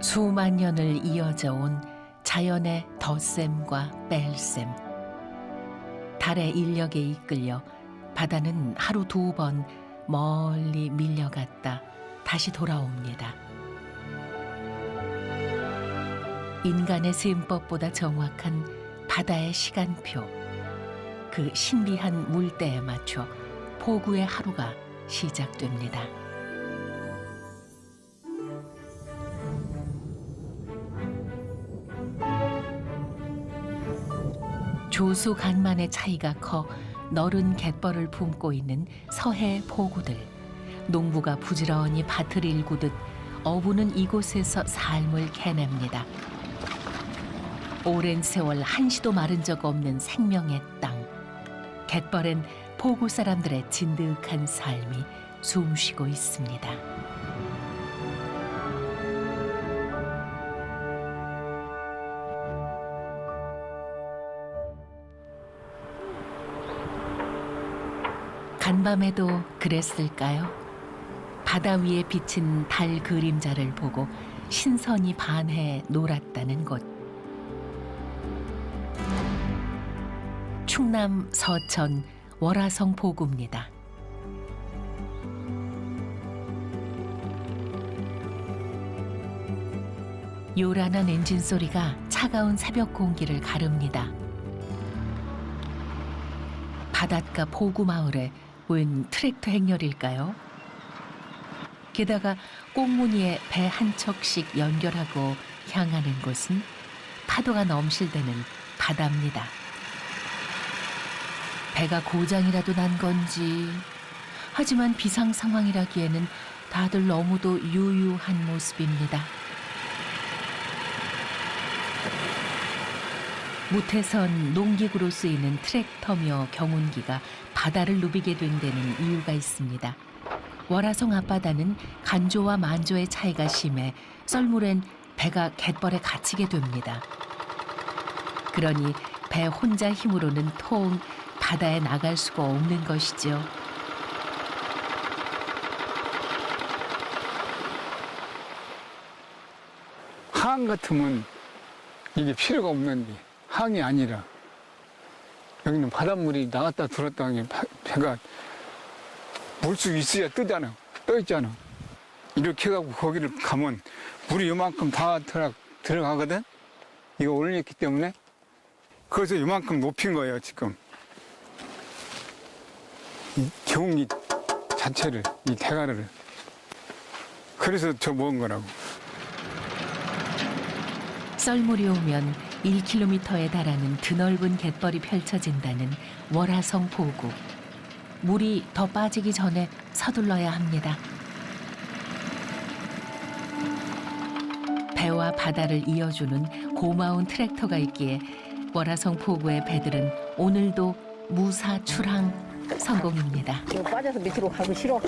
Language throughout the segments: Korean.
수만 년을 이어져 온 자연의 덧셈과 뺄셈. 달의 인력에 이끌려 바다는 하루 2번 멀리 밀려갔다 다시 돌아옵니다. 인간의 셈법보다 정확한 바다의 시간표. 그 신비한 물때에 맞춰 포구의 하루가 시작됩니다. 조수 간만의 차이가 커 너른 갯벌을 품고 있는 서해 포구들. 농부가 부지런히 밭을 일구듯 어부는 이곳에서 삶을 캐냅니다. 오랜 세월 한시도 마른 적 없는 생명의 땅. 갯벌엔 포구 사람들의 진득한 삶이 숨쉬고 있습니다. 간밤에도 그랬을까요? 바다 위에 비친 달 그림자를 보고 신선이 반해 놀았다는 곳. 충남 서천 월화성 포구입니다. 요란한 엔진 소리가 차가운 새벽 공기를 가릅니다. 바닷가 포구 마을에 웬 트랙터 행렬일까요? 게다가 꽁무니에 배 한 척씩 연결하고 향하는 곳은 파도가 넘실대는 바다입니다. 배가 고장이라도 난 건지, 하지만 비상 상황이라기에는 다들 너무도 유유한 모습입니다. 무태선 농기구로 쓰이는 트랙터며 경운기가 바다를 누비게 된 데는 이유가 있습니다. 월화성 앞바다는 간조와 만조의 차이가 심해 썰물엔 배가 갯벌에 갇히게 됩니다. 그러니 배 혼자 힘으로는 통 바다에 나갈 수가 없는 것이죠. 항 같으면 이게 필요가 없는데 항이 아니라 여기는 바닷물이 나갔다 들었다 하니 배가 물속에 있어야 뜨잖아. 떠 있잖아. 이렇게 해갖고 거기를 가면 물이 요만큼 다 들어가거든. 이거 올렸기 때문에 그래서 요만큼 높인 거예요 지금. 이 경운기 자체를, 이 대가리를. 그래서 저 모은 거라고. 썰물이 오면 1km에 달하는 드넓은 갯벌이 펼쳐진다는 월화성 포구. 물이 더 빠지기 전에 서둘러야 합니다. 배와 바다를 이어주는 고마운 트랙터가 있기에 월화성 포구의 배들은 오늘도 무사 출항 성공입니다. 이거 빠져서 밑으로 가기 싫어.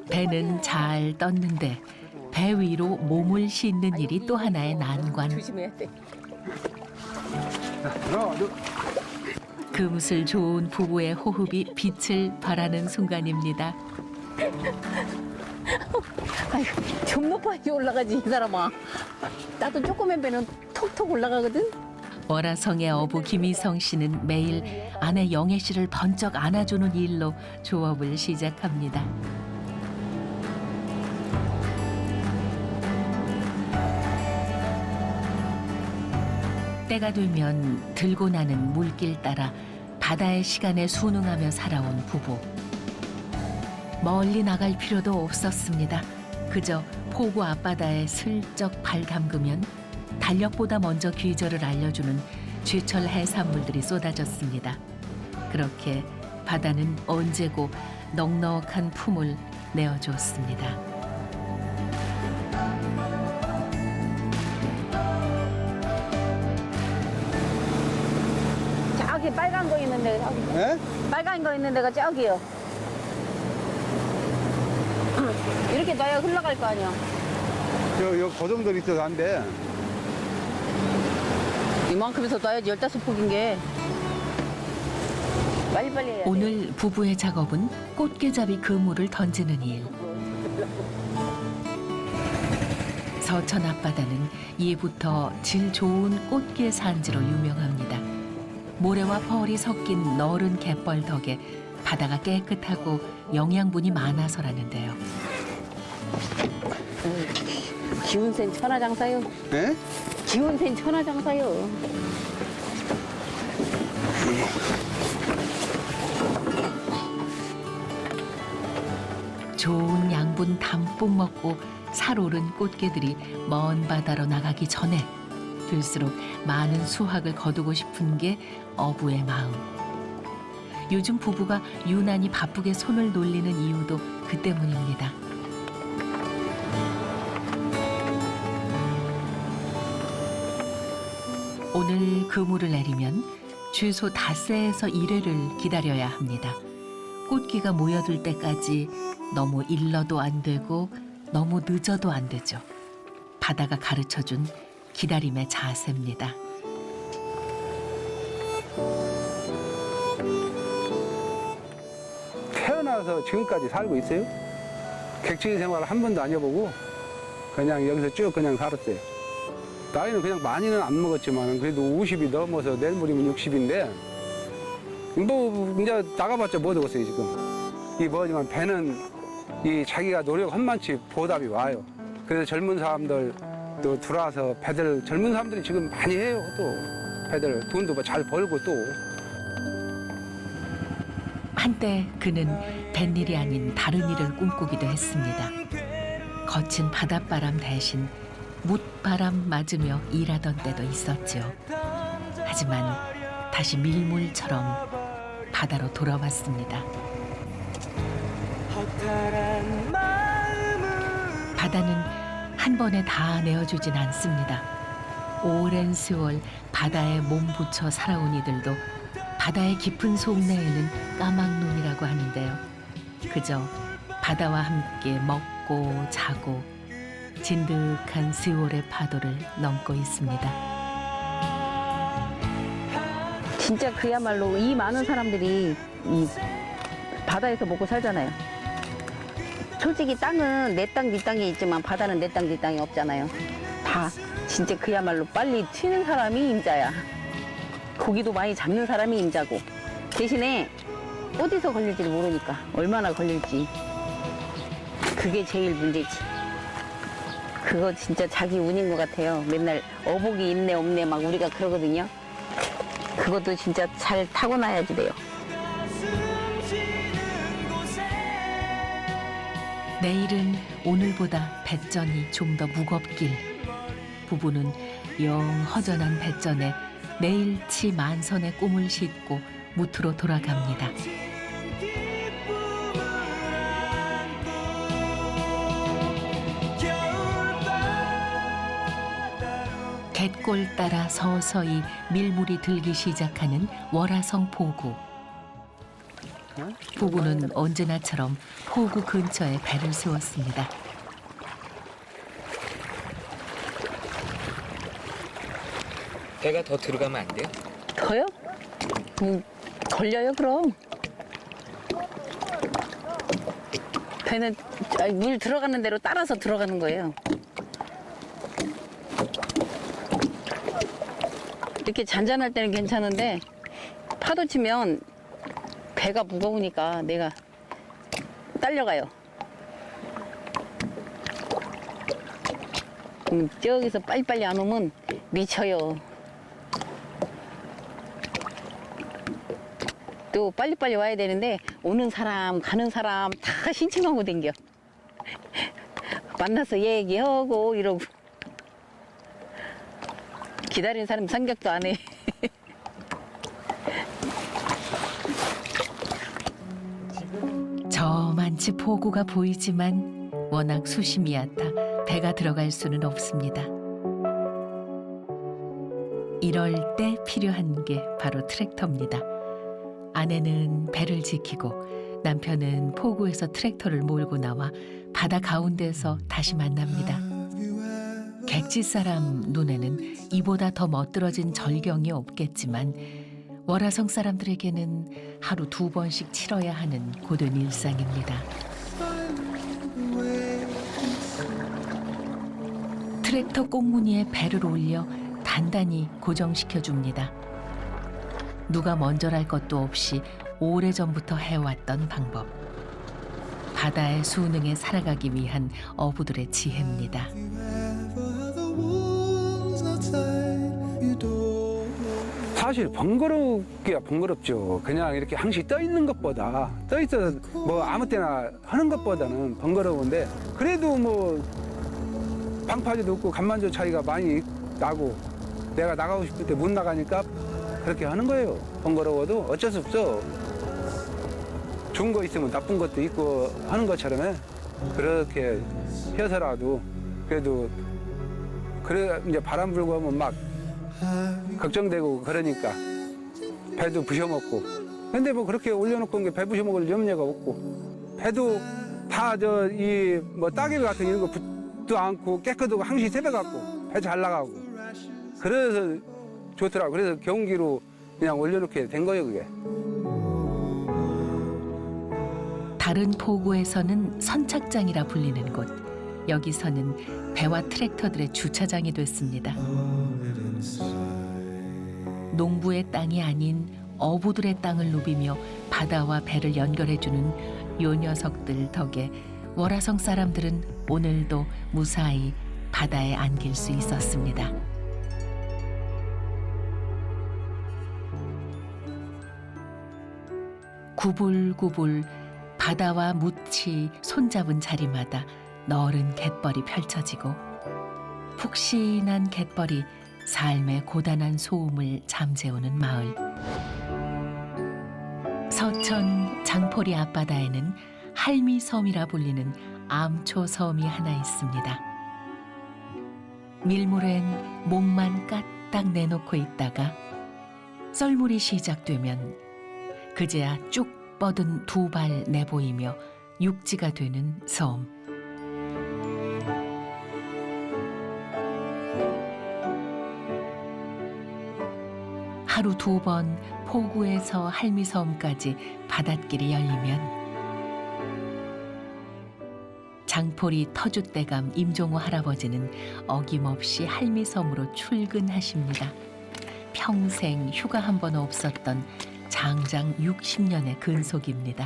배는 잘 떴는데 배 위로 몸을 싣는 일이 또 하나의 난관. 조심해야 돼. 금슬 좋은 부부의 호흡이 빛을 발하는 순간입니다. 아이고, 좀 높아야지 올라가지 이 사람아. 나도 조그만 배는 톡톡 올라가거든. 월화성의 어부 김희성 씨는 매일 아내 영애 씨를 번쩍 안아주는 일로 조업을 시작합니다. 때가 되면 들고 나는 물길 따라 바다의 시간에 순응하며 살아온 부부. 멀리 나갈 필요도 없었습니다. 그저 포구 앞바다에 슬쩍 발 담그면 달력보다 먼저 귀절을 알려주는 제철 해산물들이 쏟아졌습니다. 그렇게 바다는 언제고 넉넉한 품을 내어주었습니다. 저기 빨간 거 있는 데가 저기. 네? 빨간 거 있는 데가 저기요. 이렇게 놔야 흘러갈 거 아니야. 저 고정들 있어서 안 돼. 이만큼에서 놔야지 15폭인 게. 빨리빨리 해야 돼. 오늘 부부의 작업은 꽃게잡이 그물을 던지는 일. 저천 앞바다는 예부터 질 좋은 꽃게 산지로 유명합니다. 모래와 펄이 섞인 너른 갯벌 덕에 바다가 깨끗하고 영양분이 많아서라는데요. 기운 센 천하장사요. 네? 기운 센 천하장사요. 좋은 양분 담뿍 먹고 살 오른 꽃게들이 먼 바다로 나가기 전에 들수록 많은 수확을 거두고 싶은 게 어부의 마음. 요즘 부부가 유난히 바쁘게 손을 놀리는 이유도 그 때문입니다. 오늘 그물을 내리면 최소 닷새에서 1회를 기다려야 합니다. 꽃기가 모여들 때까지 너무 일러도 안 되고 너무 늦어도 안 되죠. 바다가 가르쳐준 기다림의 자세입니다. 태어나서 지금까지 살고 있어요. 객지 생활을 한 번도 안 해보고 그냥 여기서 쭉 그냥 살았어요. 나이는 그냥 많이는 안 먹었지만 그래도 50이 넘어서 내일 모레면 60인데 뭐 이제 나가봤자 뭐 되겠어요 지금. 이 뭐지만 배는 이 자기가 노력한 만치 보답이 와요. 그래서 젊은 사람들 또 들어와서 배들 젊은 사람들이 지금 많이 해요. 또 배들 돈도 뭐 잘 벌고 또. 한때 그는 뱃일이 아닌 다른 일을 꿈꾸기도 했습니다. 거친 바닷바람 대신 뭇바람 맞으며 일하던 때도 있었지요. 하지만 다시 밀물처럼 바다로 돌아왔습니다. 바다는 한 번에 다 내어주진 않습니다. 오랜 세월 바다에 몸 붙여 살아온 이들도 바다의 깊은 속내에는 까막눈이라고 하는데요. 그저 바다와 함께 먹고 자고 진득한 세월의 파도를 넘고 있습니다. 진짜 그야말로 이 많은 사람들이 이 바다에서 먹고 살잖아요. 솔직히 땅은 내 땅, 네 땅이 있지만 바다는 내 땅, 네 땅이 없잖아요. 다 진짜 그야말로 빨리 튀는 사람이 임자야. 고기도 많이 잡는 사람이 임자고 대신에 어디서 걸릴지 모르니까 얼마나 걸릴지 그게 제일 문제지. 그거 진짜 자기 운인 것 같아요. 맨날 어복이 있네 없네 막 우리가 그러거든요. 그것도 진짜 잘 타고나야지 돼요. 내일은 오늘보다 배전이 좀 더 무겁길. 부부는 영 허전한 배전에 내일치 만선의 꿈을 싣고 무트로 돌아갑니다. 갯골 따라 서서히 밀물이 들기 시작하는 월화성 포구. 부부는 언제나처럼 포구 근처에 배를 세웠습니다. 배가 더 들어가면 안 돼요? 더요? 걸려요 그럼. 배는 물 들어가는 대로 따라서 들어가는 거예요. 이렇게 잔잔할 때는 괜찮은데 파도 치면 배가 무거우니까 내가 딸려가요. 저기서 빨리빨리 안 오면 미쳐요. 또 빨리빨리 와야 되는데 오는 사람 가는 사람 다 신청하고 댕겨. 만나서 얘기하고 이러고 기다리는 사람 생각도 안 해. 저만치 포구가 보이지만 워낙 수심이 얕아 배가 들어갈 수는 없습니다. 이럴 때 필요한 게 바로 트랙터입니다. 아내는 배를 지키고 남편은 포구에서 트랙터를 몰고 나와 바다 가운데서 다시 만납니다. 객지 사람 눈에는 이보다 더 멋들어진 절경이 없겠지만 월화성 사람들에게는 하루 2번씩 치러야 하는 고된 일상입니다. 트랙터 꽁무니에 배를 올려 단단히 고정시켜 줍니다. 누가 먼저랄 것도 없이 오래전부터 해왔던 방법. 바다의 수능에 살아가기 위한 어부들의 지혜입니다. 사실 번거롭기야 번거롭죠. 그냥 이렇게 항시 떠 있는 것보다 떠 있어서 뭐 아무 때나 하는 것보다는 번거로운데 그래도 뭐 방파제도 없고 간만조 차이가 많이 나고 내가 나가고 싶을 때 못 나가니까 그렇게 하는 거예요. 번거로워도 어쩔 수 없어. 좋은 거 있으면 나쁜 것도 있고 하는 것처럼 그렇게 해서라도 그래도 그래 이제 바람 불고 하면 막 걱정되고 그러니까 배도 부셔먹고 근데 뭐 그렇게 올려놓고 온 게 배 부셔먹을 염려가 없고 배도 다 저 이 뭐 따개비 같은 이런 거 붙도 않고 깨끗하고 항시 새벽같고 배 잘 나가고 그래서 좋더라고. 그래서 경운기로 그냥 올려놓게 된 거예요 그게. 다른 포구에서는 선착장이라 불리는 곳. 여기서는 배와 트랙터들의 주차장이 됐습니다. 농부의 땅이 아닌 어부들의 땅을 누비며 바다와 배를 연결해주는 요 녀석들 덕에 월화성 사람들은 오늘도 무사히 바다에 안길 수 있었습니다. 구불구불 바다와 묻히 손잡은 자리마다 너른 갯벌이 펼쳐지고 푹신한 갯벌이 삶의 고단한 소음을 잠재우는 마을. 서천 장포리 앞바다에는 할미섬이라 불리는 암초섬이 하나 있습니다. 밀물엔 목만 까딱 내놓고 있다가 썰물이 시작되면 그제야 쭉 뻗은 두 발 내보이며 육지가 되는 섬. 하루 두 번 포구에서 할미섬까지 바닷길이 열리면 장포리 터줏대감 임종호 할아버지는 어김없이 할미섬으로 출근하십니다. 평생 휴가 한 번 없었던 장장 60년의 근속입니다.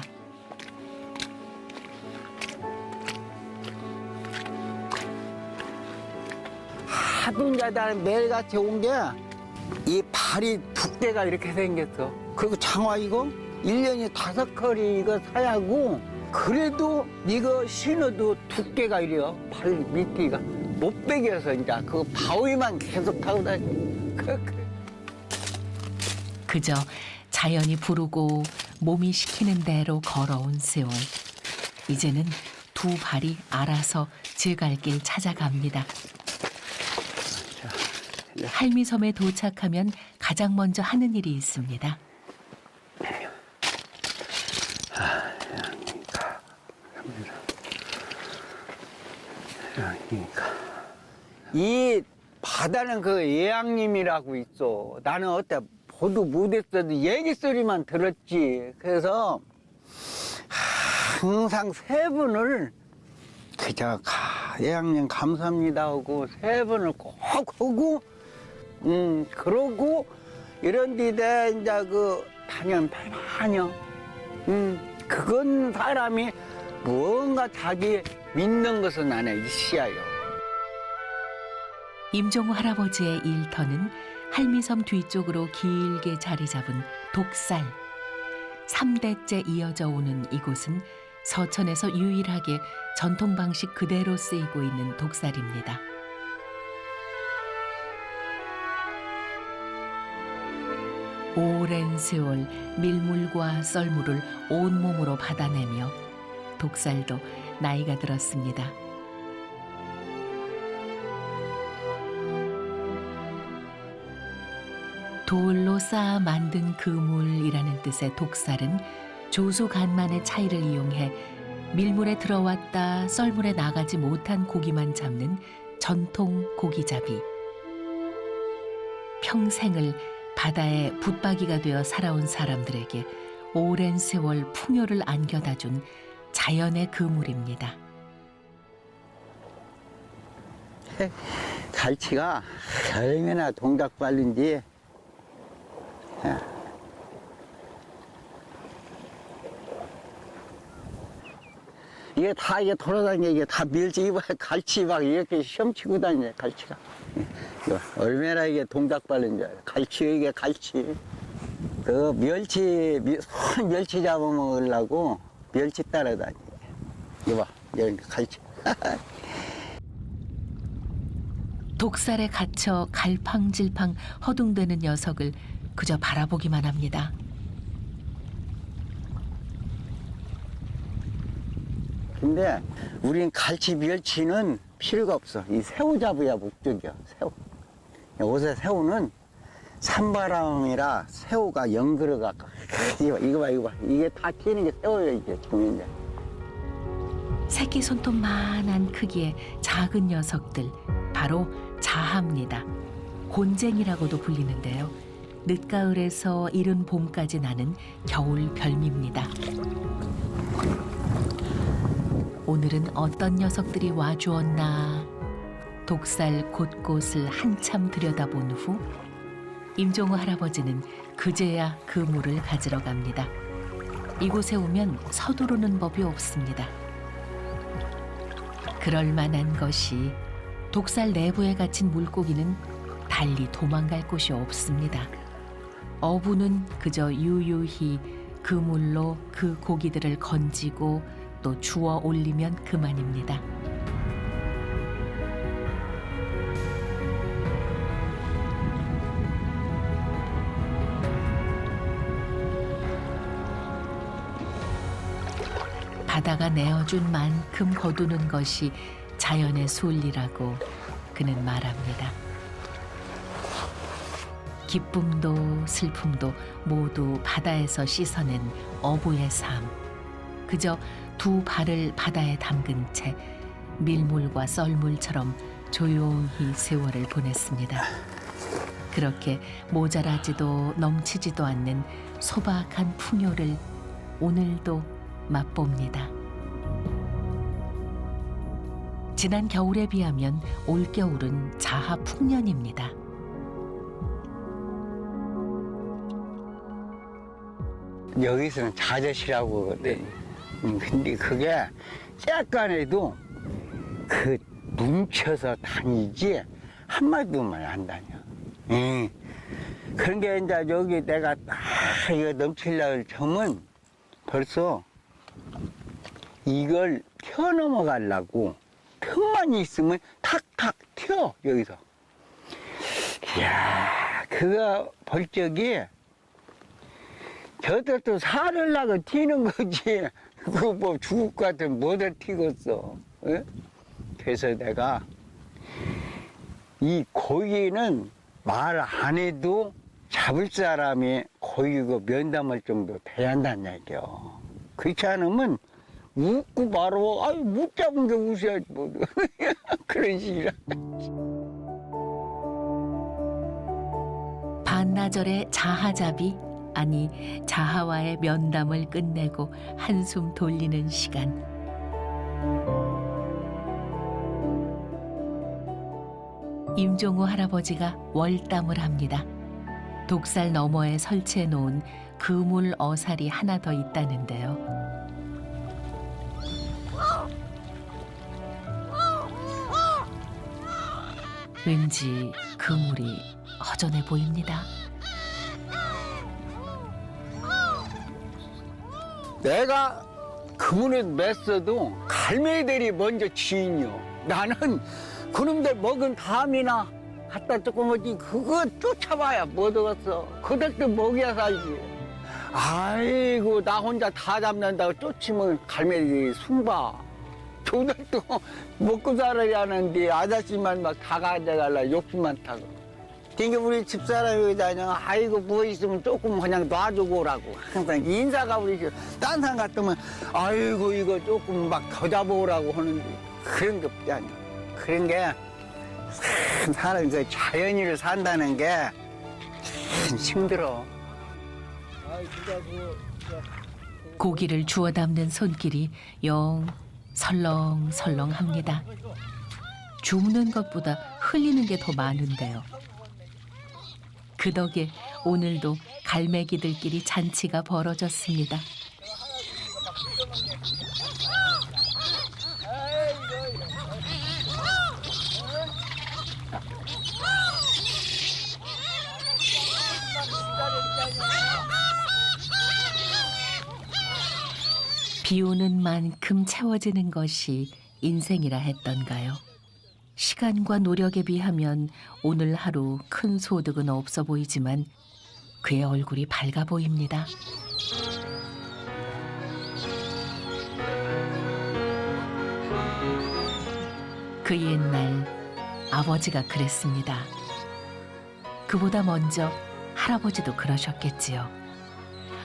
하도 이제 나는 매일같이 온 게 이 발이 두께가 이렇게 생겼어. 그리고 장화 이거 1년에 5컬이 이거 사야 하고 그래도 이거 신어도 두께가 이래요. 발 밑에가 못 베겨서 이제 그 바위만 계속 타고 다녀. 그저 자연이 부르고 몸이 시키는 대로 걸어온 세월. 이제는 두 발이 알아서 제 갈 길 찾아갑니다. 할미섬에 도착하면 가장 먼저 하는 일이 있습니다. 이 바다는 그 예양님이라고 있어. 나는 어때 보도 못했어도 얘기 소리만 들었지. 그래서 항상 세 분을 그저 예양님 감사합니다 하고 세 분을 꼭 하고 그러고 이런 데다 이제 그 다녀. 그건 사람이 무언가 자기 믿는 것은 나는 있어요. 임종호 할아버지의 일터는 할미섬 뒤쪽으로 길게 자리 잡은 독살. 3대째 이어져 오는 이곳은 서천에서 유일하게 전통 방식 그대로 쓰이고 있는 독살입니다. 오랜 세월 밀물과 썰물을 온몸으로 받아내며 독살도 나이가 들었습니다. 돌로 쌓아 만든 그물이라는 뜻의 독살은 조수간만의 차이를 이용해 밀물에 들어왔다 썰물에 나가지 못한 고기만 잡는 전통 고기잡이. 평생을 바다의 붙박이가 되어 살아온 사람들에게 오랜 세월 풍요를 안겨다 준 자연의 그물입니다. 갈치가 얼마나 동작 빠른지. 이게 다 이게 돌아다니는 게 다 멸치 막 갈치 막 이렇게 시험 치고 다니네 갈치가. 이거 얼마나 이게 동작 빠른지 알아. 갈치 이게 갈치. 그 손 멸치 잡아먹으려고 멸치 따라다니. 이거 봐, 여기 갈치. 독살에 갇혀 갈팡질팡 허둥대는 녀석을 그저 바라보기만 합니다. 근데 우린 갈치 멸치는 필요가 없어. 이 새우 잡아야 목적이야. 새우. 요새 새우는 산바람이라 새우가 연그러갖고 이거 봐. 이게 다 튀는 게 새우예요 이게 지금 이제. 새끼 손톱만한 크기의 작은 녀석들 바로 자하입니다. 곤쟁이라고도 불리는데요. 늦가을에서 이른 봄까지 나는 겨울 별미입니다. 오늘은 어떤 녀석들이 와주었나. 독살 곳곳을 한참 들여다본 후 임종우 할아버지는 그제야 그물을 가지러 갑니다. 이곳에 오면 서두르는 법이 없습니다. 그럴 만한 것이 독살 내부에 갇힌 물고기는 달리 도망갈 곳이 없습니다. 어부는 그저 유유히 그물로 그 고기들을 건지고 또 주워 올리면 그만입니다. 바다가 내어준 만큼 거두는 것이 자연의 순리라고 그는 말합니다. 기쁨도 슬픔도 모두 바다에서 씻어낸 어부의 삶. 그저 두 발을 바다에 담근 채 밀물과 썰물처럼 조용히 세월을 보냈습니다. 그렇게 모자라지도 넘치지도 않는 소박한 풍요를 오늘도 맛봅니다. 지난 겨울에 비하면 올겨울은 자하 풍년입니다. 여기서는 자젓이라고 하거든. 근데 그게 약간에도 그 뭉쳐서 다니지 한마디만 안 다녀. 그런 게 이제 여기 내가 이거 넘치려고 처음은 벌써 이걸 튀어 넘어가려고 틈만 있으면 탁탁 튀어 여기서. 이야 그거 볼 적이 저도 또 살을 나고 튀는 거지. 그거 뭐 죽을 것 같으면 뭐다 튀겠어. 예? 그래서 내가 이 고기는 말 안 해도 잡을 사람이 고기고 면담할 정도 돼야 한다는 얘기요. 그렇지 않으면 웃고 바로 아유 못 잡은 게 웃어야지 뭐. 그런 식이라. 반나절의 자하잡이 아니 자하와의 면담을 끝내고 한숨 돌리는 시간. 임종우 할아버지가 월담을 합니다. 독살 너머에 설치해 놓은 그물 어살이 하나 더 있다는데요. 왠지 그물이 허전해 보입니다. 내가 그물에 맸어도 갈매기들이 먼저 주인이요. 나는 그놈들 먹은 다음이나 갖다 조금 어디 그거 쫓아봐야 못 얻었어. 그들도 먹여야 살지. 아이고 나 혼자 다 잡는다고 쫓으면 갈매기들이 숭봐. 저들도 먹고 살아야하는데 아저씨만 막 다 가져갈라 욕심 많다고. 그러니까 우리 집사람이 다녀 아이고 뭐 있으면 조금 그냥 놔주고 오라고 항상 인사가 우리 딴 사람 같으면 아이고 이거 조금 막 더 잡아오라고 하는데 그런 게 없지 않냐. 그런 게 사람이 그 자연인을 산다는 게 참 힘들어. 고기를 주워 담는 손길이 영 설렁설렁합니다. 줍는 것보다 흘리는 게 더 많은데요. 그 덕에 오늘도 갈매기들끼리 잔치가 벌어졌습니다. 비 오는 만큼 채워지는 것이 인생이라 했던가요? 시간과 노력에 비하면 오늘 하루 큰 소득은 없어 보이지만 그의 얼굴이 밝아 보입니다. 그 옛날 아버지가 그랬습니다. 그보다 먼저 할아버지도 그러셨겠지요.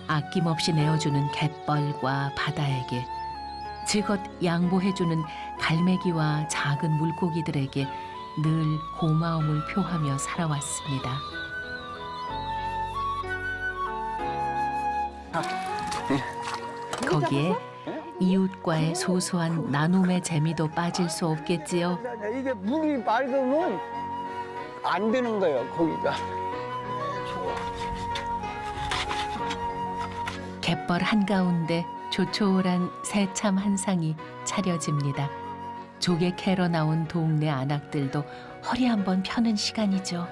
아낌없이 내어주는 갯벌과 바다에게 즐겁 양보해주는 갈매기와 작은 물고기들에게 늘 고마움을 표하며 살아왔습니다. 거기에 이웃과의 소소한 나눔의 재미도 빠질 수 없겠지요. 이게 물이 맑으면 안 되는 거예요, 거기가. 갯벌 한가운데 조촐한 새참 한 상이 차려집니다. 조개 캐러 나온 동네 안악들도 허리 한번 펴는 시간이죠.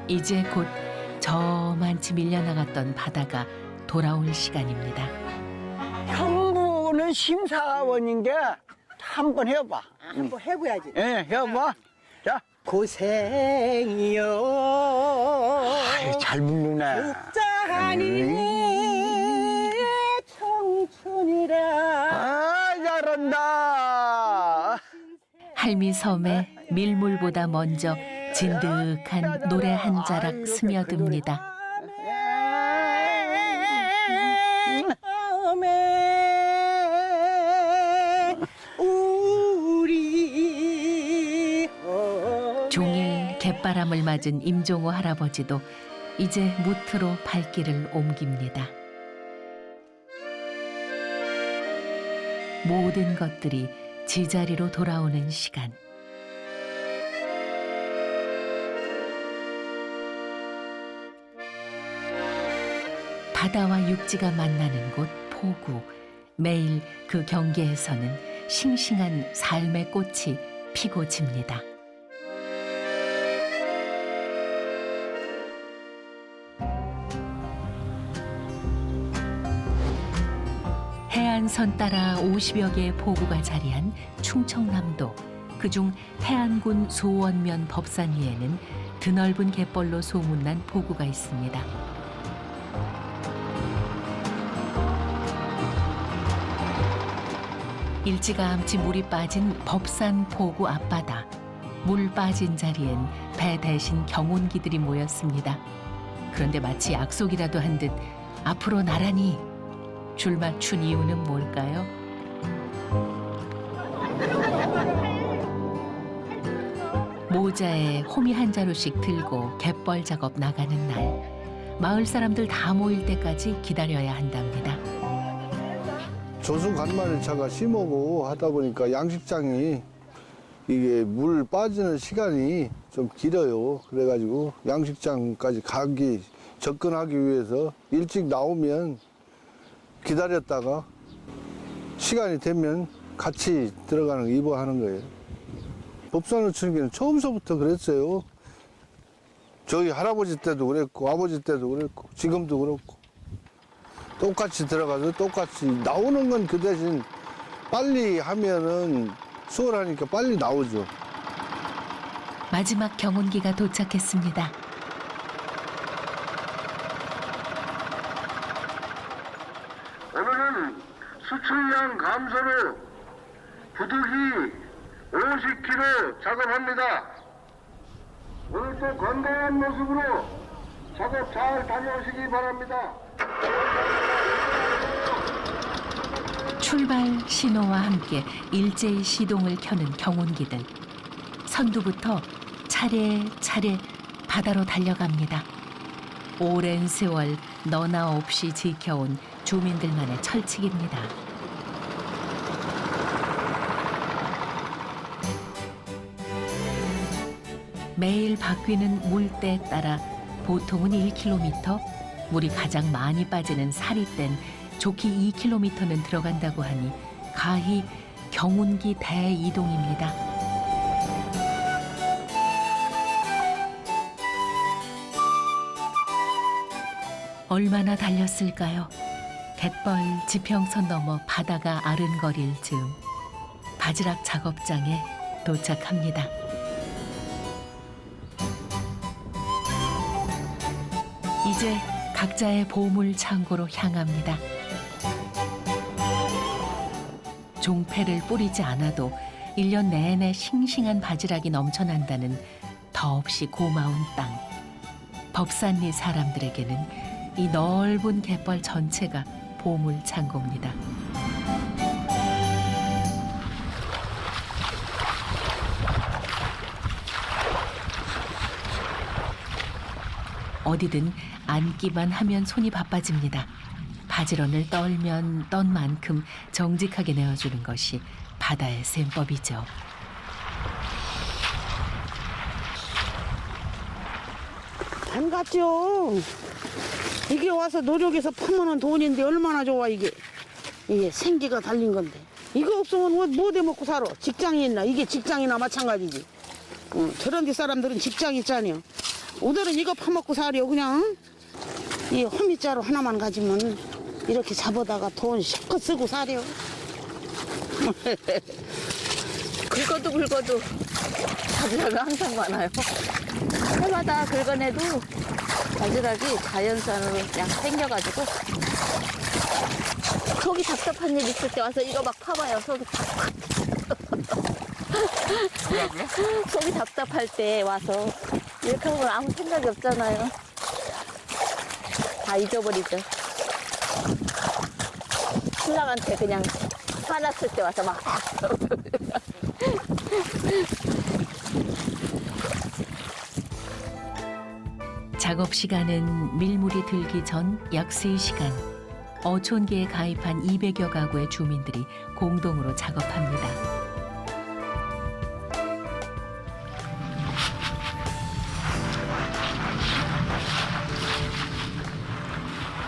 이제 곧 저만치 밀려나갔던 바다가 돌아올 시간입니다. 형부는 심사원인 게 한번 해봐. 한번 해봐야지. 예, 해봐. 자, 고생이요. 아이, 잘 묻는네. 짠이 청춘이라. 아, 잘한다. 할미 섬에 밀물보다 먼저 진득한 노래 한 자락 스며듭니다. 종일 갯바람을 맞은 임종호 할아버지도 이제 무트로 발길을 옮깁니다. 모든 것들이 제자리로 돌아오는 시간. 바다와 육지가 만나는 곳 포구. 매일 그 경계에서는 싱싱한 삶의 꽃이 피고 집니다. 해안선 따라 50여 개의 포구가 자리한 충청남도. 그중 해안군 소원면 법산 위에는 드넓은 갯벌로 소문난 포구가 있습니다. 일찌감치 물이 빠진 법산 포구 앞바다. 물 빠진 자리엔 배 대신 경운기들이 모였습니다. 그런데 마치 약속이라도 한 듯 앞으로 나란히 줄 맞춘 이유는 뭘까요? 모자에 호미 한 자루씩 들고 갯벌 작업 나가는 날, 마을 사람들 다 모일 때까지 기다려야 한답니다. 조수 간만에 차가 심오고 하다 보니까 양식장이 이게 물 빠지는 시간이 좀 길어요. 그래가지고 양식장까지 접근하기 위해서 일찍 나오면 기다렸다가 시간이 되면 같이 들어가는 입어하는 거예요. 법산을 치는 게 처음서부터 그랬어요. 저희 할아버지 때도 그랬고 아버지 때도 그랬고 지금도 그렇고 똑같이 들어가서 똑같이 나오는 건 그 대신 빨리 하면은 수월하니까 빨리 나오죠. 마지막 경운기가 도착했습니다. 오늘은 수출량 감소로 부득이 50kg 작업합니다. 오늘도 건강한 모습으로 작업 잘 다녀오시기 바랍니다. 출발 신호와 함께 일제히 시동을 켜는 경운기들. 선두부터 차례차례 바다로 달려갑니다. 오랜 세월 너나 없이 지켜온 주민들만의 철칙입니다. 매일 바뀌는 물때에 따라 보통은 1km, 물이 가장 많이 빠지는 사리땐 좋기 2km는 들어간다고 하니 가히 경운기 대이동입니다. 얼마나 달렸을까요? 갯벌 지평선 넘어 바다가 아른거릴 즈음 바지락 작업장에 도착합니다. 이제 각자의 보물 창고로 향합니다. 종패를 뿌리지 않아도 1년 내내 싱싱한 바지락이 넘쳐난다는 더없이 고마운 땅. 법산리 사람들에게는 이 넓은 갯벌 전체가 보물 창고입니다. 어디든 앉기만 하면 손이 바빠집니다. 바지런을 떨면 떤 만큼 정직하게 내어주는 것이 바다의 셈법이죠. 안 갔죠. 이게 와서 노력해서 파면은 돈인데 얼마나 좋아 이게. 이게 생기가 달린 건데. 이거 없으면 뭐 대먹고 살아. 직장이 있나. 이게 직장이나 마찬가지지. 저런 데 사람들은 직장 있잖아요. 오늘은 이거 파먹고 살려 그냥. 이 호미자루 하나만 가지면 이렇게 잡아다가 돈 실컷 쓰고 살려. 긁어도 바지락이 항상 많아요. 해마다 긁어내도 바지락이 자연산으로 그냥 생겨가지고 속이 답답한 일 있을 때 와서 이거 막 파봐요. 속이 속이 답답할 때 와서 이렇게 보면 아무 생각이 없잖아요. 다 잊어버리죠. 신랑한테 그냥 화났을 때 와서 막 작업 시간은 밀물이 들기 전 약 3시간. 어촌계에 가입한 200여 가구의 주민들이 공동으로 작업합니다.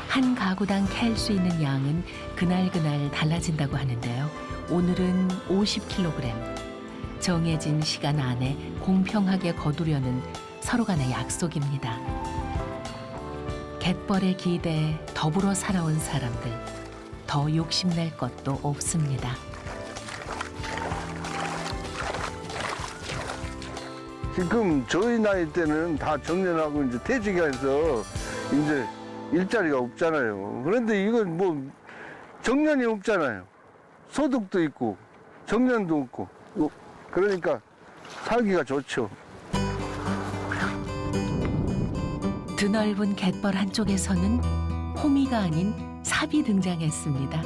한 가구당 캘 수 있는 양은 그날그날 달라진다고 하는데요. 오늘은 50kg. 정해진 시간 안에 공평하게 거두려는 서로 간의 약속입니다. 갯벌에 기대에 더불어 살아온 사람들, 더 욕심낼 것도 없습니다. 지금 저희 나이 때는 다 정년하고 이제 퇴직해서 이제 일자리가 없잖아요. 그런데 이건 뭐 정년이 없잖아요. 소득도 있고 정년도 없고 그러니까 살기가 좋죠. 드넓은 갯벌 한쪽에서는 호미가 아닌 삽이 등장했습니다.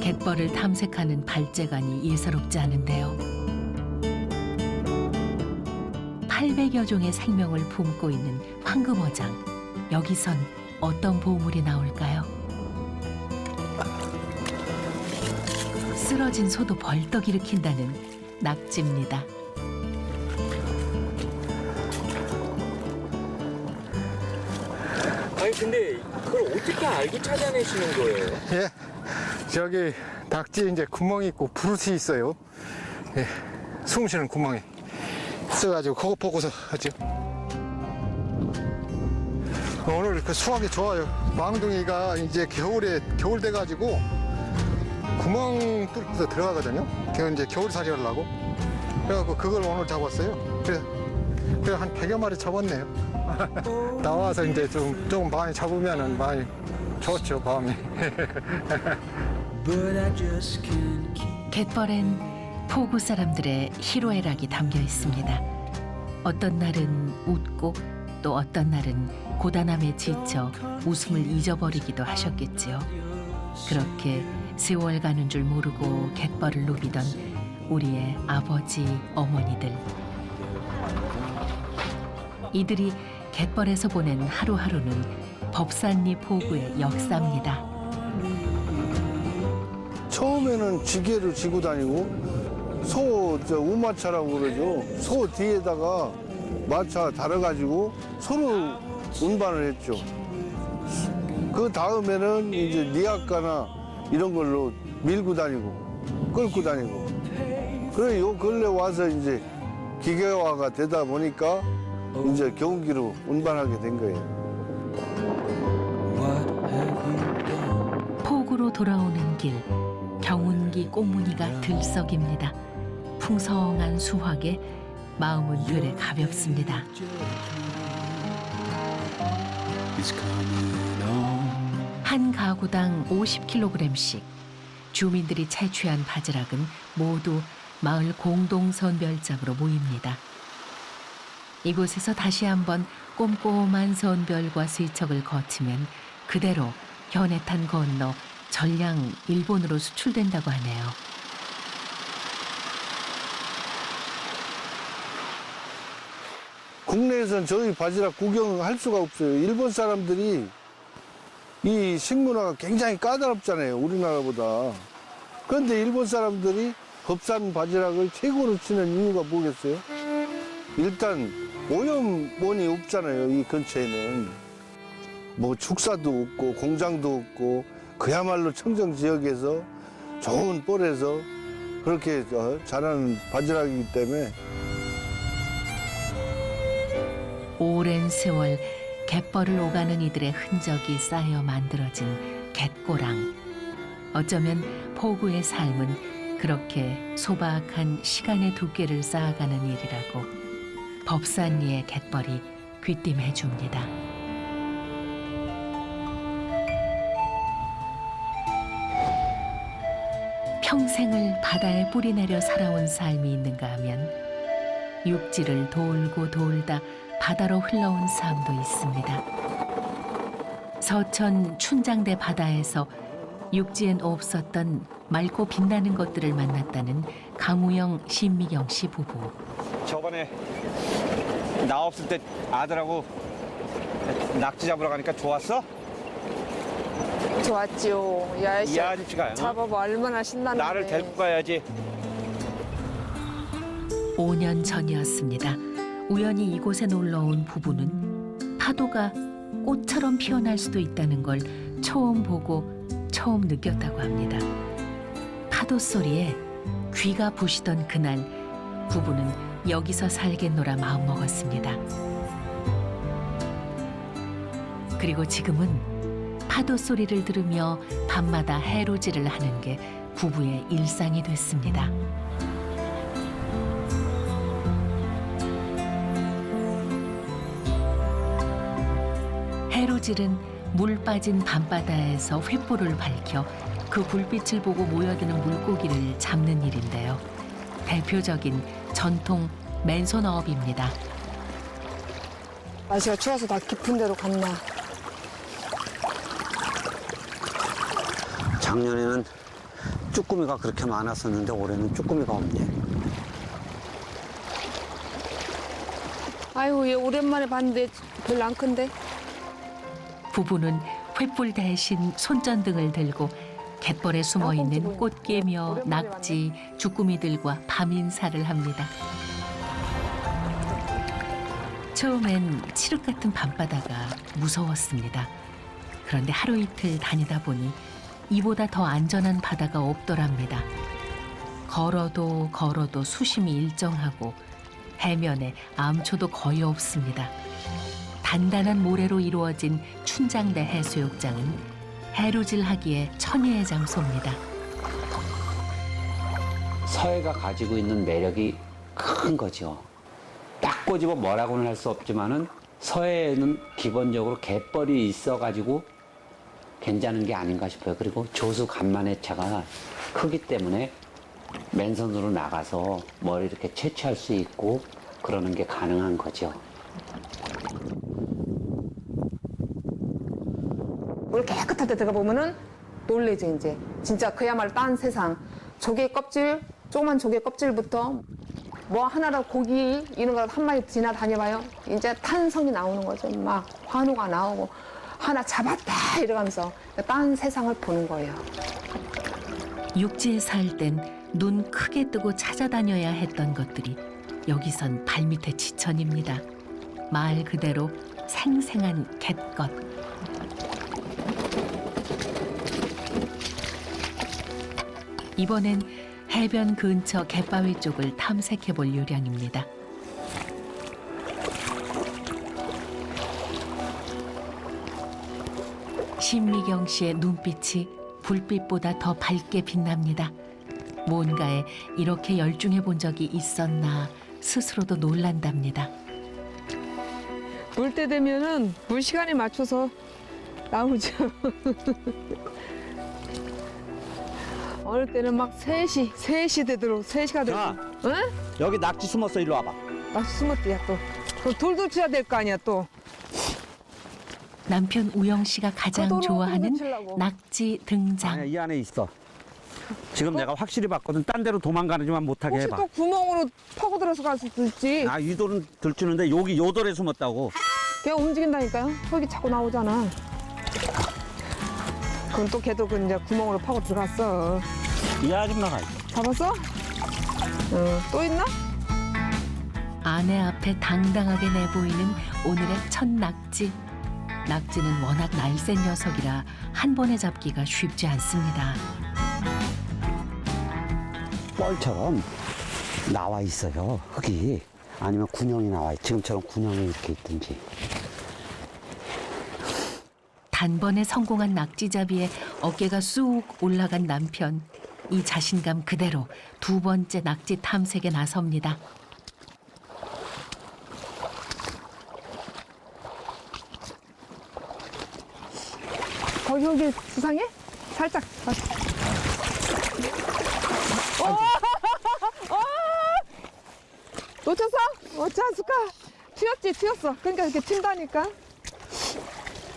갯벌을 탐색하는 발재간이 예사롭지 않은데요. 800여 종의 생명을 품고 있는 황금어장. 여기선 어떤 보물이 나올까요? 쓰러진 소도 벌떡 일으킨다는 낙지입니다. 아니 근데 그걸 어떻게 알고 찾아내시는 거예요? 예, 저기 낙지 이제 구멍이 있고 부르시 있어요. 예, 숨 쉬는 구멍이 있어가지고 그거 보고서 하죠. 오늘 그 수확이 좋아요. 망둥이가 이제 겨울 돼가지고 구멍 뚫고서 들어가거든요. 그거 이제 겨울살이 하려고. 그래갖고 그걸 오늘 잡았어요. 그래 한 100여 마리 잡았네요. 나와서 이제 좀 많이 잡으면은 많이 좋죠, 마음이. 갯벌엔 포구 사람들의 희로애락이 담겨 있습니다. 어떤 날은 웃고 또 어떤 날은 고단함에 지쳐 웃음을 잊어버리기도 하셨겠지요. 그렇게 세월 가는 줄 모르고 갯벌을 누비던 우리의 아버지, 어머니들. 이들이 갯벌에서 보낸 하루하루는 법산리 포구의 역사입니다. 처음에는 지게를 지고 다니고 우마차라고 그러죠. 소 뒤에다가 마차 달아가지고 소로 운반을 했죠. 그 다음에는 이제 니아까나 이런 걸로 밀고 다니고 끌고 다니고. 그래 요 근래 와서 이제 기계화가 되다 보니까 이제 경운기로 운반하게 된 거예요. 폭우로 돌아오는 길, 경운기 꽃무늬가 들썩입니다. 풍성한 수확에 마음은 되레 가볍습니다. 한 가구당 50kg씩 주민들이 채취한 바지락은 모두 마을 공동 선별장으로 모입니다. 이곳에서 다시 한번 꼼꼼한 선별과 세척을 거치면 그대로 현해탄 건너 전량 일본으로 수출된다고 하네요. 국내에선 저희 바지락 구경할 수가 없어요. 일본 사람들이 이 식문화가 굉장히 까다롭잖아요. 우리나라보다. 그런데 일본 사람들이 법산 바지락을 최고로 치는 이유가 뭐겠어요? 일단 오염원이 없잖아요. 이 근처에는. 뭐 축사도 없고 공장도 없고 그야말로 청정 지역에서 좋은 뻘에서 그렇게 자라는 바지락이기 때문에 오랜 세월 갯벌을 오가는 이들의 흔적이 쌓여 만들어진 갯고랑. 어쩌면 포구의 삶은 그렇게 소박한 시간의 두께를 쌓아가는 일이라고 법산리의 갯벌이 귀띔해 줍니다. 평생을 바다에 뿌리내려 살아온 삶이 있는가 하면 육지를 돌고 돌다 바다로 흘러온 삶도 있습니다. 서천 춘장대 바다에서 육지엔 없었던 맑고 빛나는 것들을 만났다는 강우영, 신미경 씨 부부. 저번에 나 없을 때 아들하고 낙지 잡으러 가니까 좋았어? 좋았지요. 이 아저씨 이 아저씨가 잡아봐 얼마나 신나는데. 나를 데리고 가야지. 5년 전이었습니다. 우연히 이곳에 놀러온 부부는 파도가 꽃처럼 피어날 수도 있다는 걸 처음 보고 처음 느꼈다고 합니다. 파도 소리에 귀가 부시던 그날 부부는 여기서 살겠노라 마음먹었습니다. 그리고 지금은 파도 소리를 들으며 밤마다 해루질을 하는 게 부부의 일상이 됐습니다. 해루질은 물 빠진 밤바다에서 횃불을 밝혀 그 불빛을 보고 모여드는 물고기를 잡는 일인데요. 대표적인 전통 맨손어업입니다. 날씨가 추워서 다 깊은 데로 갔나. 작년에는 쭈꾸미가 그렇게 많았었는데 올해는 쭈꾸미가 없네. 아이고 얘 오랜만에 봤는데 별로 안 큰데. 부부는 횃불 대신 손전등을 들고 갯벌에 숨어있는 꽃게며 낙지, 주꾸미들과 밤인사를 합니다. 처음엔 칠흑 같은 밤바다가 무서웠습니다. 그런데 하루 이틀 다니다 보니 이보다 더 안전한 바다가 없더랍니다. 걸어도 걸어도 수심이 일정하고 해면에 암초도 거의 없습니다. 단단한 모래로 이루어진 춘장대 해수욕장은 해루질하기에 천혜의 장소입니다. 서해가 가지고 있는 매력이 큰 거죠. 딱 꼬집어 뭐라고는 할 수 없지만은 서해에는 기본적으로 갯벌이 있어가지고 괜찮은 게 아닌가 싶어요. 그리고 조수 간만의 차가 크기 때문에 맨손으로 나가서 뭘 이렇게 채취할 수 있고 그러는 게 가능한 거죠. 물 깨끗할 때 들어가 보면은 놀래죠 이제. 진짜 그야말로 딴 세상. 조개 껍질, 조그만 조개 껍질부터 뭐 하나라도 고기 이런 거 한 마리 지나다녀봐요. 이제 탄성이 나오는 거죠. 막 환호가 나오고 하나 잡았다 이러면서 딴 세상을 보는 거예요. 육지에 살 땐 눈 크게 뜨고 찾아다녀야 했던 것들이 여기선 발밑에 지천입니다. 말 그대로 생생한 갯것. 이번엔 해변 근처 갯바위 쪽을 탐색해 볼 요량입니다. 신미경 씨의 눈빛이 불빛보다 더 밝게 빛납니다. 뭔가에 이렇게 열중해 본 적이 있었나 스스로도 놀란답니다. 물 때 되면은 물 시간에 맞춰서 나오죠. 어느 때는 막 3시 되도록 3시가 되고. 자. 응? 여기 낙지 숨었어. 일로 와봐. 나 숨었대야 또. 그럼 돌도 쳐야 될 거 아니야 또. 남편 우영 씨가 가장 도로 좋아하는 치려고. 낙지 등장. 아니야, 이 안에 있어. 지금 내가 확실히 봤거든. 딴 데로 도망가지만 못하게 혹시 해봐. 또 구멍으로 파고 들어서 갈 수도 있지. 아, 이 돌은 들추는데 여기 요 돌에 숨었다고. 걔 움직인다니까요. 거기 자꾸 나오잖아. 그럼 또 걔도 그 이제 구멍으로 파고 들어갔어. 이 아줌마가 있어. 잡았어? 또 있나? 아내 앞에 당당하게 내보이는 오늘의 첫 낙지. 낙지는 워낙 날쌘 녀석이라 한 번에 잡기가 쉽지 않습니다. 뻘처럼 나와 있어요, 흙이. 아니면 군형이 나와 있 지금처럼 군형이 이렇게 있든지. 단번에 성공한 낙지잡이에 어깨가 쑥 올라간 남편. 이 자신감 그대로 두 번째 낙지 탐색에 나섭니다. 거기 수상해? 살짝. 놓쳤어? 어찌했을까? 튀었어. 그러니까 이렇게 튄다니까.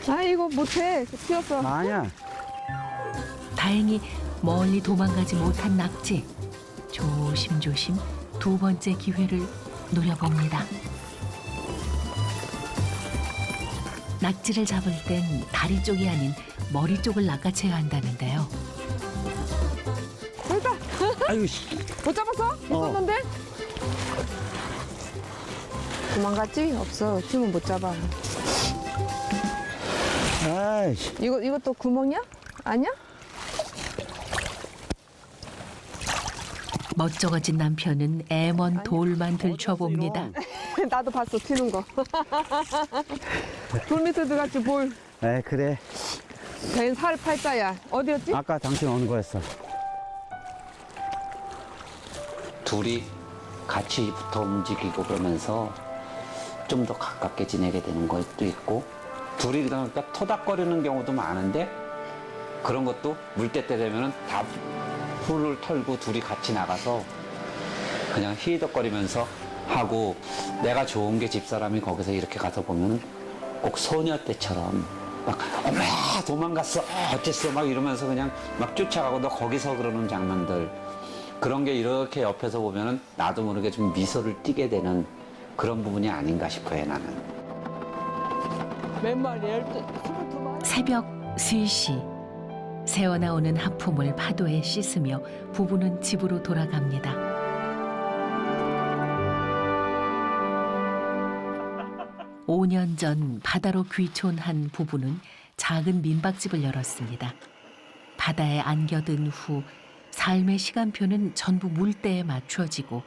아이고 못해. 튀었어. 아니야. 다행히 멀리 도망가지 못한 낙지. 조심조심 두 번째 기회를 노려봅니다. 낙지를 잡을 땐 다리 쪽이 아닌 머리 쪽을 낚아채야 한다는데요. 됐다. 아유, 씨. 못 잡았어? 있었는데? 도망갔지? 없어. 튀면 못 잡아. 아이씨. 이것도 구멍이야? 아니야? 멋쩍어진 남편은 애먼 돌만 들춰봅니다. 나도 봤어. 튀는 거. 돌 밑에 들어갔지 뭘. 에, 그래. 벤 살 팔자야. 어디였지? 아까 당신 어느 거였어? 둘이 같이 붙어 움직이고 그러면서 좀 더 가깝게 지내게 되는 것도 있고, 둘이 그러니까 토닥거리는 경우도 많은데, 그런 것도 물때 때 되면은 다 풀을 털고 둘이 같이 나가서 그냥 히덕거리면서 하고, 내가 좋은 게 집사람이 거기서 이렇게 가서 보면 꼭 소녀 때처럼 막 엄마 도망갔어 어쨌어 막 이러면서 그냥 막 쫓아가고 너 거기서 그러는 장면들, 그런 게 이렇게 옆에서 보면은 나도 모르게 좀 미소를 띠게 되는 그런 부분이 아닌가 싶어요, 나는. 몇 마리? 22마리? 새벽 3시. 새어나오는 하품을 파도에 씻으며 부부는 집으로 돌아갑니다. (5 년) 전 바다로 귀촌한 부부는 작은 민박집을 열었습니다. 바다에 안겨든 후 삶의 시간표는 전부 물때에 맞춰지고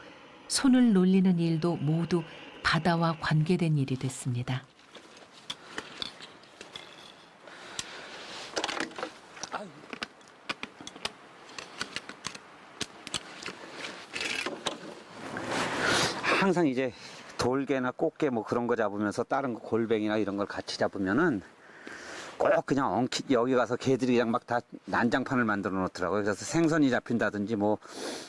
손을 놀리는 일도 모두 바다와 관계된 일이 됐습니다. 항상 이제 돌개나 꽃게 뭐 그런 거 잡으면서 다른 거 골뱅이나 이런 걸 같이 잡으면은 꼭 그냥 여기 가서 개들이 그냥 막 다 난장판을 만들어 놓더라고요. 그래서 생선이 잡힌다든지 뭐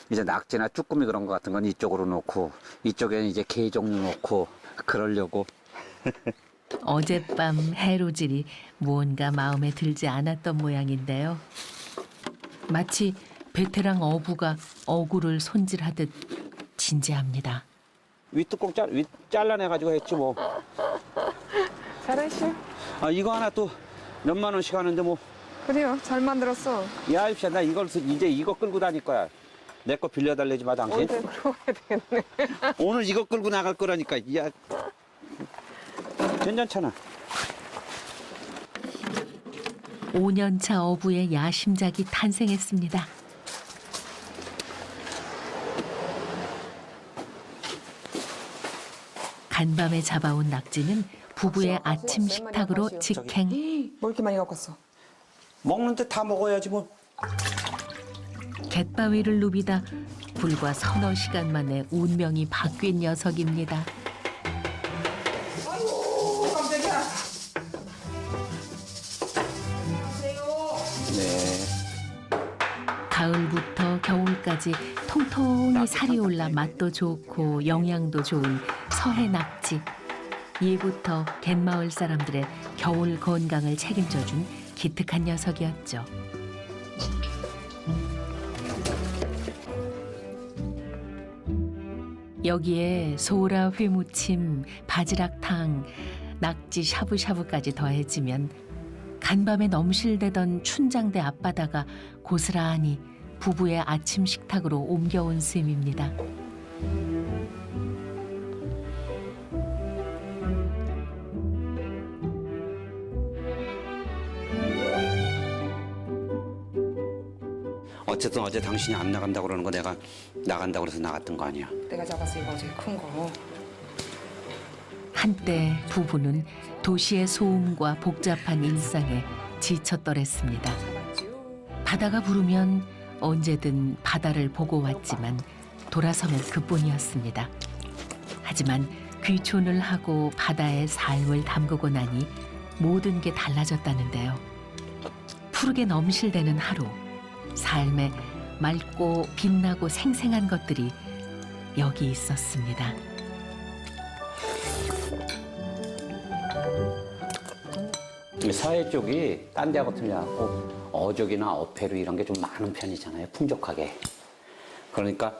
이제 낙지나 쭈꾸미 그런 거 같은 건 이쪽으로 놓고, 이쪽에는 이제 게 종류 놓고 그러려고. 어젯밤 해루질이 무언가 마음에 들지 않았던 모양인데요. 마치 베테랑 어부가 어구를 손질하듯 진지합니다. 윗뚜껑 잘라내가지고 했지 뭐. 잘했어. 아, 이거 하나 또 몇만 원씩 하는데 뭐 그래요. 잘 만들었어. 야, 입시야, 나 이제 이거 끌고 다닐 거야. 내 거 빌려달래지 마, 당신. 언제 들어와야 되겠네. 오늘 이거 끌고 나갈 거라니까. 야, 괜찮잖아. 5년차 어부의 야심작이 탄생했습니다. 간밤에 잡아온 낙지는 부부의 아침 식탁으로 직행. 뭐 이렇게 많이 갖고 왔어? 먹는데 다 먹어야지 뭐. 갯바위를 누비다 불과 서너 시간 만에 운명이 바뀐 녀석입니다. 가을부터 겨울까지 통통이 살이 올라 맛도 좋고 영양도 좋은 서해 낙지. 예부터 갯마을 사람들의 겨울 건강을 책임져준 기특한 녀석이었죠. 여기에 소라 회무침, 바지락탕, 낙지 샤브샤브까지 더해지면 간밤에 넘실대던 춘장대 앞바다가 고스란히 부부의 아침 식탁으로 옮겨온 셈입니다. 어쨌든 어제 당신이 안 나간다고 그러는 거 내가 나간다고 그래서 나갔던 거 아니야. 내가 잡았어 이거 어제 큰 거. 한때 부부는 도시의 소음과 복잡한 일상에 지쳤더랬습니다. 바다가 부르면 언제든 바다를 보고 왔지만 돌아서면 그뿐이었습니다. 하지만 귀촌을 하고 바다에 삶을 담그고 나니 모든 게 달라졌다는데요. 푸르게 넘실대는 하루, 삶에 맑고 빛나고 생생한 것들이 여기 있었습니다. 서해 쪽이 딴 데하고 틀려갖고 어족이나 어패류 이런 게 좀 많은 편이잖아요. 풍족하게. 그러니까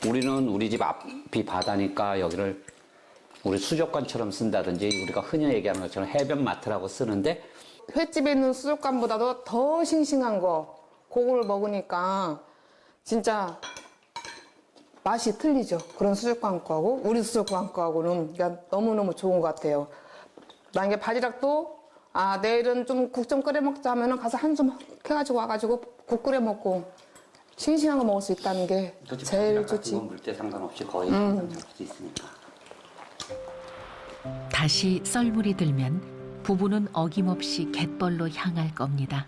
우리는 우리 집 앞이 바다니까 여기를 우리 수족관처럼 쓴다든지 우리가 흔히 얘기하는 것처럼 해변마트라고 쓰는데 횟집에 있는 수족관보다도 더 싱싱한 거 그걸 먹으니까 진짜 맛이 틀리죠. 그런 수족관 거하고 우리 수족관 거하고는 그러니까 너무너무 좋은 것 같아요. 만약에 바지락도 내일은 좀 국 좀 끓여 먹자 하면은 가서 한숨 해가지고 와가지고 국 끓여 먹고 싱싱한 거 먹을 수 있다는 게 제일 좋지. 물때 상관없이 거의 잡을 수 있으니까. 다시 썰물이 들면 부부는 어김없이 갯벌로 향할 겁니다.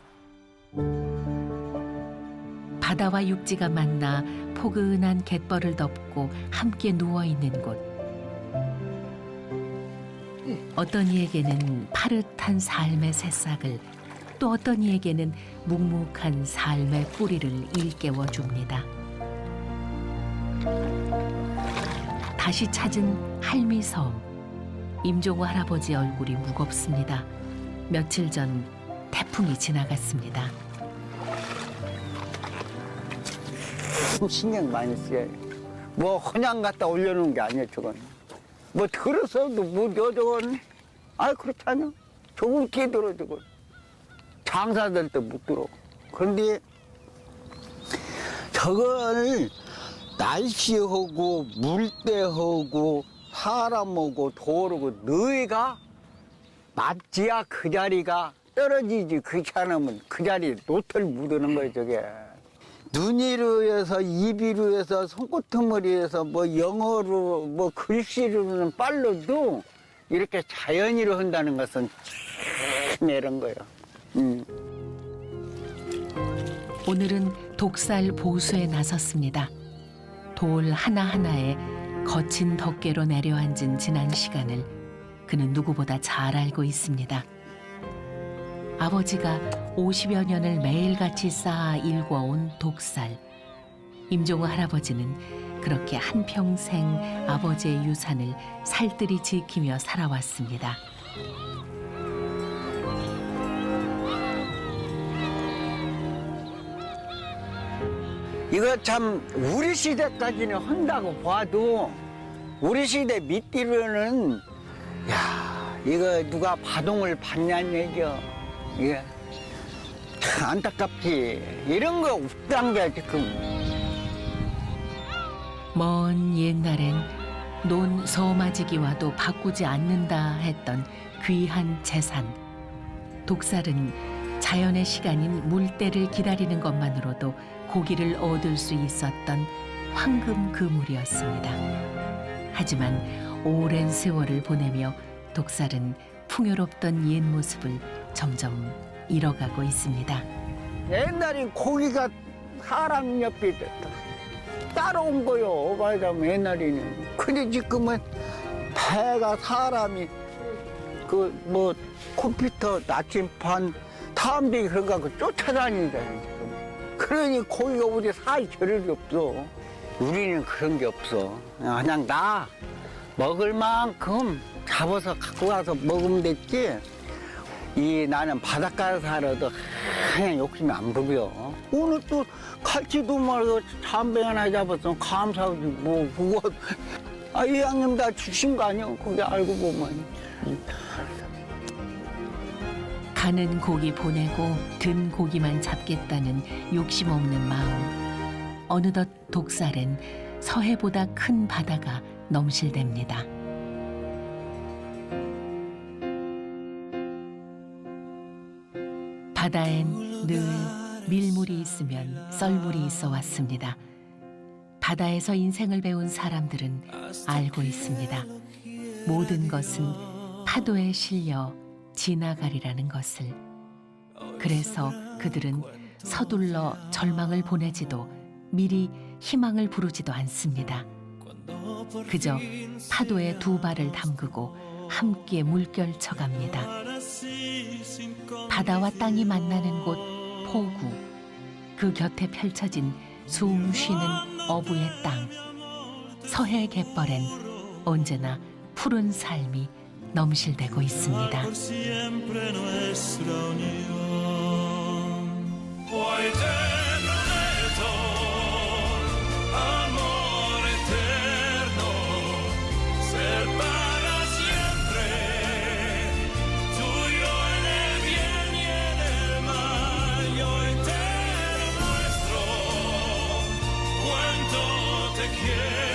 바다와 육지가 만나 포근한 갯벌을 덮고 함께 누워있는 곳. 어떤 이에게는 파릇한 삶의 새싹을, 또 어떤 이에게는 묵묵한 삶의 뿌리를 일깨워 줍니다. 다시 찾은 할미섬. 임종우 할아버지 얼굴이 무겁습니다. 며칠 전 태풍이 지나갔습니다. 신경 많이 써요. 뭐 그냥 갖다 올려놓은 게 아니에요, 저건. 뭐 들어서도 뭐 저건 그렇다냐? 조금 끼들어 저건. 장사될 때 못 들어. 그런데 저걸 날씨하고 물때하고 사람하고 도르고 너희가 맞지야 그 자리가 떨어지지. 그렇지 않으면 그 자리에 노틀 묻는 거예요 저게. 눈이로 해서 입이로 해서 손끝머리 해서 뭐 영어로 뭐 글씨로는 빨라도 이렇게 자연이로 한다는 것은 참 이런 거예요. 오늘은 독살 보수에 나섰습니다. 돌 하나하나에 거친 덮개로 내려앉은 지난 시간을 그는 누구보다 잘 알고 있습니다. 아버지가 50여 년을 매일같이 쌓아 일궈온 독살. 임종우 할아버지는 그렇게 한평생 아버지의 유산을 살뜰히 지키며 살아왔습니다. 이거 참 우리 시대까지는 한다고 봐도 우리 시대 밑뒤로는 이거 누가 바동을 받냐는 얘기야. 예. 참 안타깝지. 이런 거 없단 게 지금. 먼 옛날엔 논 서마지기와도 바꾸지 않는다 했던 귀한 재산. 독살은 자연의 시간인 물때를 기다리는 것만으로도 고기를 얻을 수 있었던 황금 그물이었습니다. 하지만 오랜 세월을 보내며 독살은 풍요롭던 옛 모습을 점점 잃어가고 있습니다. 옛날에 고기가 사람 옆에 따라온 거요. 말하자면 옛날에는. 근데 지금은 배가 사람이 컴퓨터 나침반 사람들이 그런 거 쫓아다니잖아요. 지금. 그러니 고기가 어디 살 겨를이 없어. 우리는 그런 게 없어. 그냥 나 먹을 만큼 잡아서 갖고 가서 먹으면 됐지. 나는 바닷가에 살아도 그냥 욕심이 안 부려. 오늘 또 갈치도 말고 잠배 하나 잡았으면 감사하지 뭐 그거. 이 양님 다 주신 거 아니야? 거기 알고 보면. 가는 고기 보내고 든 고기만 잡겠다는 욕심 없는 마음. 어느덧 독살엔 서해보다 큰 바다가 넘실댑니다. 바다엔 늘 밀물이 있으면 썰물이 있어 왔습니다. 바다에서 인생을 배운 사람들은 알고 있습니다. 모든 것은 파도에 실려 지나가리라는 것을. 그래서 그들은 서둘러 절망을 보내지도 미리 희망을 부르지도 않습니다. 그저 파도에 두 발을 담그고 함께 물결쳐갑니다. 바다와 땅이 만나는 곳 포구, 그 곁에 펼쳐진 숨 쉬는 어부의 땅. 서해 갯벌엔 언제나 푸른 삶이 넘실대고 있습니다. Te quiero.